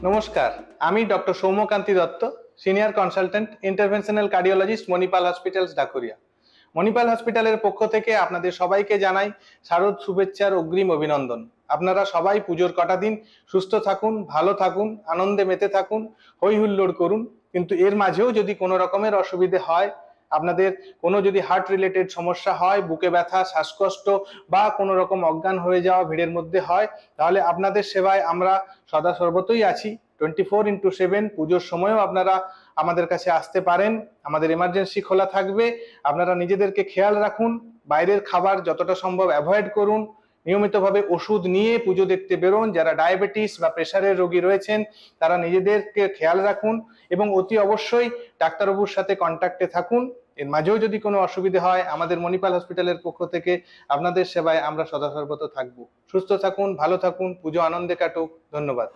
নমস্কার, আমি doctor Soumyakanti Dutta, senior consultant interventional cardiologist Manipal hospitals Dhakuria. Manipal হসপিটালের পক্ষ থেকে আপনাদের সবাইকে জানাই শারদ শুভেচ্ছার অগ্রিম অভিনন্দন। আপনারা সবাই পুজোর কটা দিন সুস্থ থাকুন, ভালো থাকুন, আনন্দে মেতে থাকুন, হই হুল্লোড় করুন। কিন্তু এর মাঝেও যদি কোনো রকমের অসুবিধে হয়, আপনাদের কোনো যদি হার্ট রিলেটেড সমস্যা হয়, বুকে ব্যথা, শ্বাসকষ্ট বা কোনো রকম অজ্ঞান হয়ে যাওয়া ভিড়ের মধ্যে হয়, তাহলে আপনাদের সেবায় আমরা সদা সর্বতই আছি। 24x7 পুজোর সময়ও আপনারা আমাদের কাছে আসতে পারেন। আমাদের এমার্জেন্সি খোলা থাকবে। আপনারা নিজেদেরকে খেয়াল রাখুন, বাইরের খাবার যতটা সম্ভব অ্যাভয়েড করুন, নিয়মিতভাবে ওষুধ নিয়ে পুজো দেখতে বেরোন। যারা ডায়াবেটিস বা প্রেশারের রোগী রয়েছেন তারা নিজেদেরকে খেয়াল রাখুন এবং অতি অবশ্যই ডাক্তারবাবুর সাথে কন্ট্যাক্টে থাকুন। এর মাঝেও যদি কোনো অসুবিধা হয়, আমাদের মণিপাল হসপিটালের পক্ষ থেকে আপনাদের সেবায় আমরা সদা সর্বত থাকবো। সুস্থ থাকুন, ভালো থাকুন, পুজো আনন্দে কাটুক। ধন্যবাদ।